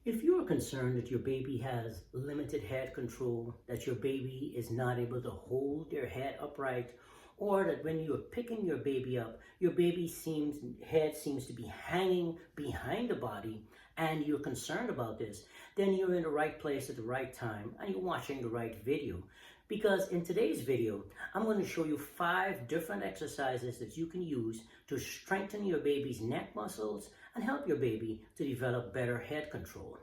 If you are concerned that your baby has limited head control, that your baby is not able to hold their head upright, or that when you are picking your baby up, your baby's head seems to be hanging behind the body, and you're concerned about this, then you're in the right place at the right time and you're watching the right video. Because in today's video, I'm going to show you 5 different exercises that you can use to strengthen your baby's neck muscles and help your baby to develop better head control.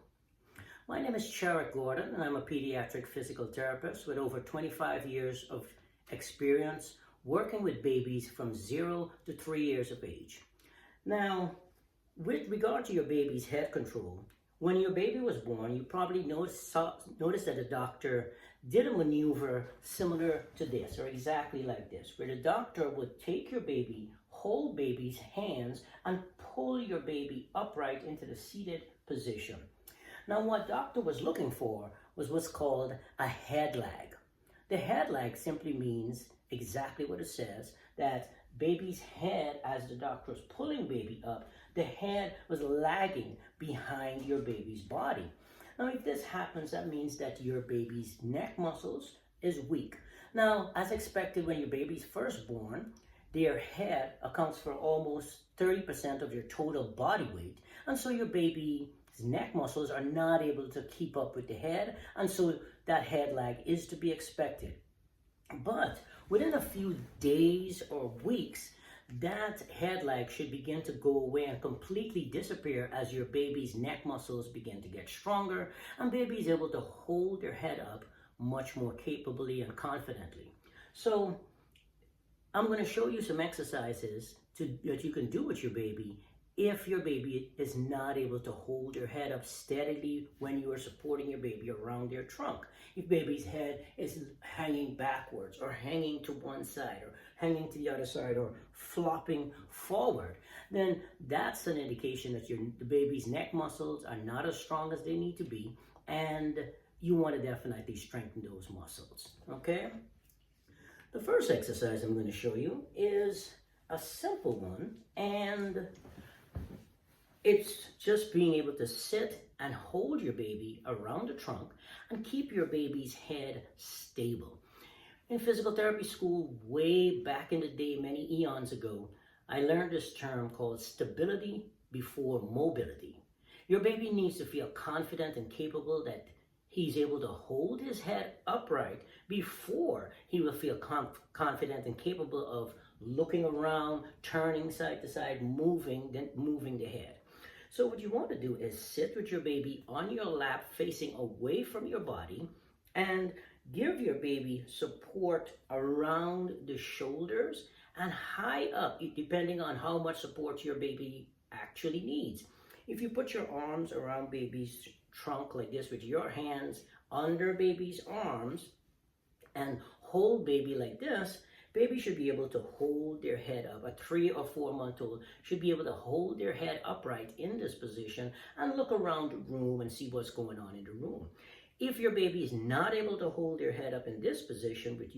My name is Charlotte Gordon, and I'm a pediatric physical therapist with over 25 years of experience working with babies from 0 to 3 years of age. Now, with regard to your baby's head control, when your baby was born, you probably noticed that the doctor did a maneuver similar to this, or exactly like this, where the doctor would take your baby, hold baby's hands, and pull your baby upright into the seated position. Now, what doctor was looking for was what's called a head lag. The head lag simply means exactly what it says, that baby's head, as the doctor was pulling baby up, the head was lagging behind your baby's body. Now, if this happens, that means that your baby's neck muscles is weak. Now, as expected, when your baby's first born, their head accounts for almost 30% of your total body weight. And so your baby's neck muscles are not able to keep up with the head. And so that head lag is to be expected. But within a few days or weeks, that head lag should begin to go away and completely disappear as your baby's neck muscles begin to get stronger and baby is able to hold their head up much more capably and confidently. So I'm going to show you some exercises that you can do with your baby if your baby is not able to hold their head up steadily when you are supporting your baby around their trunk. If baby's head is hanging backwards or hanging to one side or hanging to the other side or flopping forward, then that's an indication that the baby's neck muscles are not as strong as they need to be, and you want to definitely strengthen those muscles, okay? The first exercise I'm going to show you is a simple one, and it's just being able to sit and hold your baby around the trunk and keep your baby's head stable. In physical therapy school, way back in the day, many eons ago, I learned this term called stability before mobility. Your baby needs to feel confident and capable that he's able to hold his head upright before he will feel confident and capable of looking around, turning side to side, moving the head. So what you want to do is sit with your baby on your lap facing away from your body and give your baby support around the shoulders and high up, depending on how much support your baby actually needs. If you put your arms around baby's trunk like this with your hands under baby's arms and hold baby like this, baby should be able to hold their head up. A 3 or 4 month old should be able to hold their head upright in this position and look around the room and see what's going on in the room. If your baby is not able to hold their head up in this position, when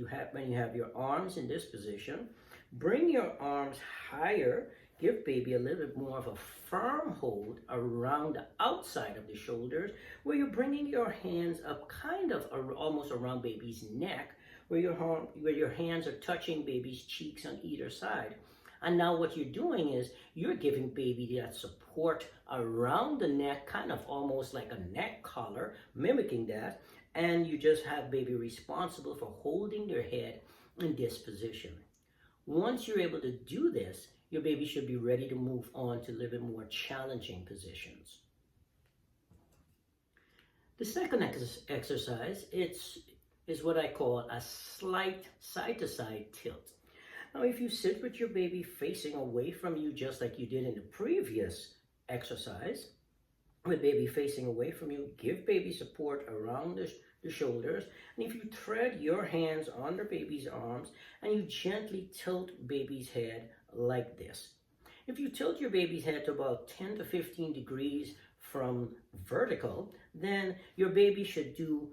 you have your arms in this position, bring your arms higher. Give baby a little bit more of a firm hold around the outside of the shoulders, where you're bringing your hands up kind of almost around baby's neck, where your hands are touching baby's cheeks on either side. And now what you're doing is you're giving baby that support around the neck, kind of almost like a neck collar, mimicking that. And you just have baby responsible for holding their head in this position. Once you're able to do this, your baby should be ready to move on to a little bit more challenging positions. The second exercise is what I call a slight side-to-side tilt. Now, if you sit with your baby facing away from you, just like you did in the previous exercise, with baby facing away from you, give baby support around the shoulders. And if you thread your hands under baby's arms and you gently tilt baby's head like this. If you tilt your baby's head to about 10 to 15 degrees from vertical, then your baby should do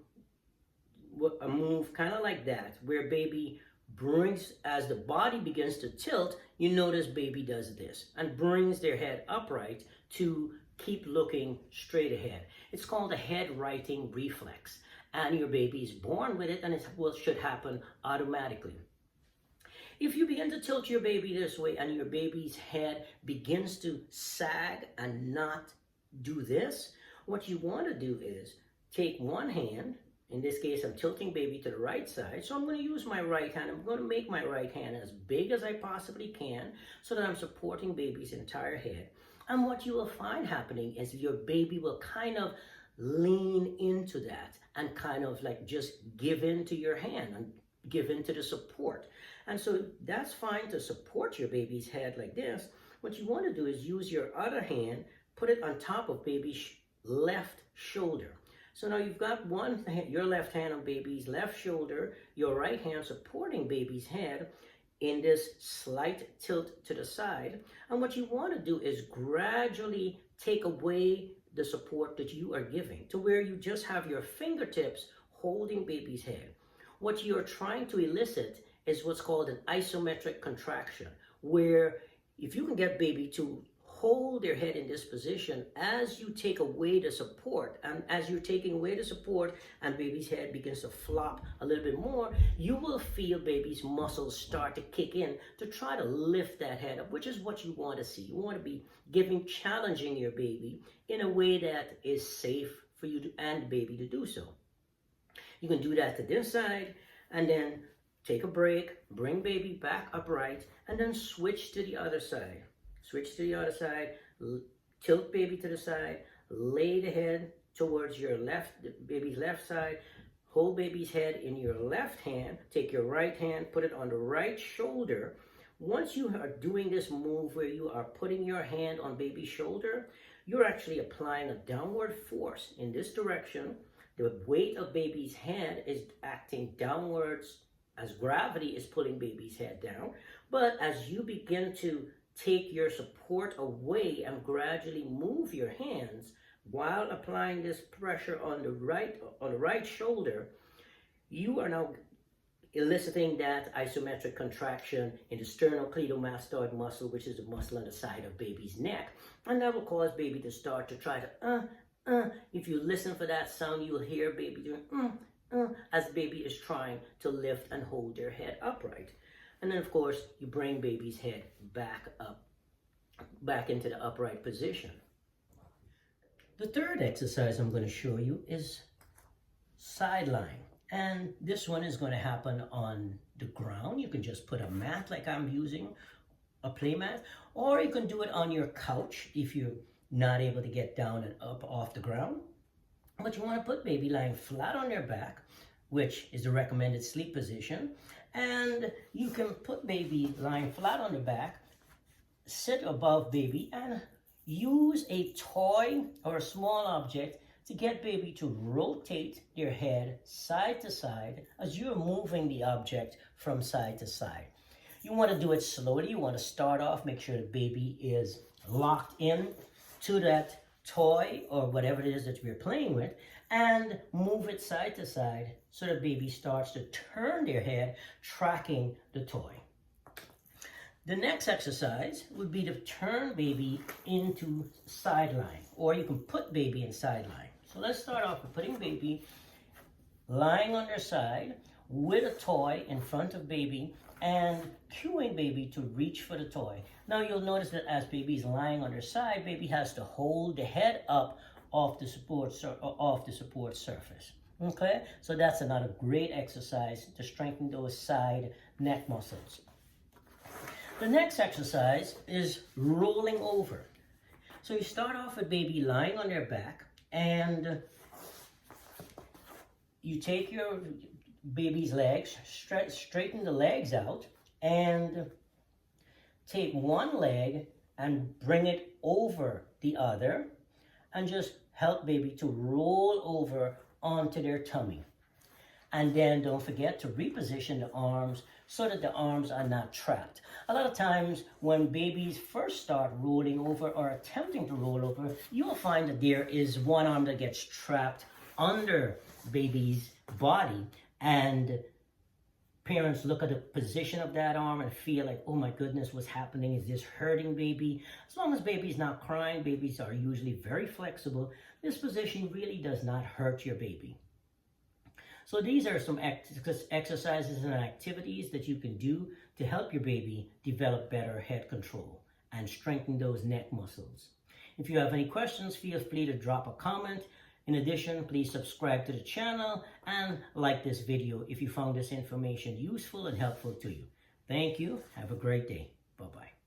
a move kind of like that, where baby brings, as the body begins to tilt, you notice baby does this and brings their head upright to keep looking straight ahead. It's called the head righting reflex, and your baby is born with it, and it should happen automatically. If you begin to tilt your baby this way and your baby's head begins to sag and not do this, what you want to do is take one hand. In this case, I'm tilting baby to the right side, so I'm going to use my right hand. I'm going to make my right hand as big as I possibly can so that I'm supporting baby's entire head. And what you will find happening is your baby will kind of lean into that and kind of like just give in to your hand and give in to the support. And so that's fine to support your baby's head like this. What you want to do is use your other hand, put it on top of baby's left shoulder. So now you've got your left hand on baby's left shoulder, your right hand supporting baby's head in this slight tilt to the side. And what you want to do is gradually take away the support that you are giving to where you just have your fingertips holding baby's head. What you're trying to elicit is what's called an isometric contraction, where if you can get baby to hold their head in this position as you take away the support, and as you're taking away the support and baby's head begins to flop a little bit more, you will feel baby's muscles start to kick in to try to lift that head up, which is what you want to see. You want to be challenging your baby in a way that is safe for you and baby to do so. You can do that to this side, and then take a break, bring baby back upright, and then switch to the other side. Switch to the other side, tilt baby to the side, lay the head towards your baby's left side, hold baby's head in your left hand, take your right hand, put it on the right shoulder. Once you are doing this move where you are putting your hand on baby's shoulder, you're actually applying a downward force in this direction. The weight of baby's head is acting downwards as gravity is pulling baby's head down. But as you begin to take your support away and gradually move your hands while applying this pressure on the right shoulder, you are now eliciting that isometric contraction in the sternocleidomastoid muscle, which is the muscle on the side of baby's neck. And that will cause baby to start to try to if you listen for that sound, you'll hear baby doing as baby is trying to lift and hold their head upright. And then, of course, you bring baby's head back into the upright position. The third exercise I'm going to show you is sideline. And this one is going to happen on the ground. You can just put a mat like I'm using, a play mat, or you can do it on your couch if you're not able to get down and up off the ground. But you want to put baby lying flat on their back, which is the recommended sleep position. And you can put baby lying flat on the back, sit above baby, and use a toy or a small object to get baby to rotate their head side to side as you're moving the object from side to side. You want to do it slowly. You want to start off, make sure the baby is locked in to that toy or whatever it is that we're playing with, and move it side to side so the baby starts to turn their head, tracking the toy. The next exercise would be to turn baby into sideline, or you can put baby in sideline. So let's start off with putting baby lying on their side with a toy in front of baby and cueing baby to reach for the toy. Now you'll notice that as baby's lying on their side, baby has to hold the head up off the support surface. Okay, so that's another great exercise to strengthen those side neck muscles. The next exercise is rolling over. So you start off with baby lying on their back, and you take your baby's legs, straighten the legs out, and take one leg and bring it over the other, and just help baby to roll over onto their tummy. And then don't forget to reposition the arms so that the arms are not trapped. A lot of times when babies first start rolling over or attempting to roll over, you will find that there is one arm that gets trapped under baby's body, and parents look at the position of that arm and feel like, oh my goodness, what's happening? Is this hurting baby? As long as baby's not crying, babies are usually very flexible. This position really does not hurt your baby. So these are some exercises and activities that you can do to help your baby develop better head control and strengthen those neck muscles. If you have any questions, feel free to drop a comment. In addition, please subscribe to the channel and like this video if you found this information useful and helpful to you. Thank you. Have a great day. Bye-bye.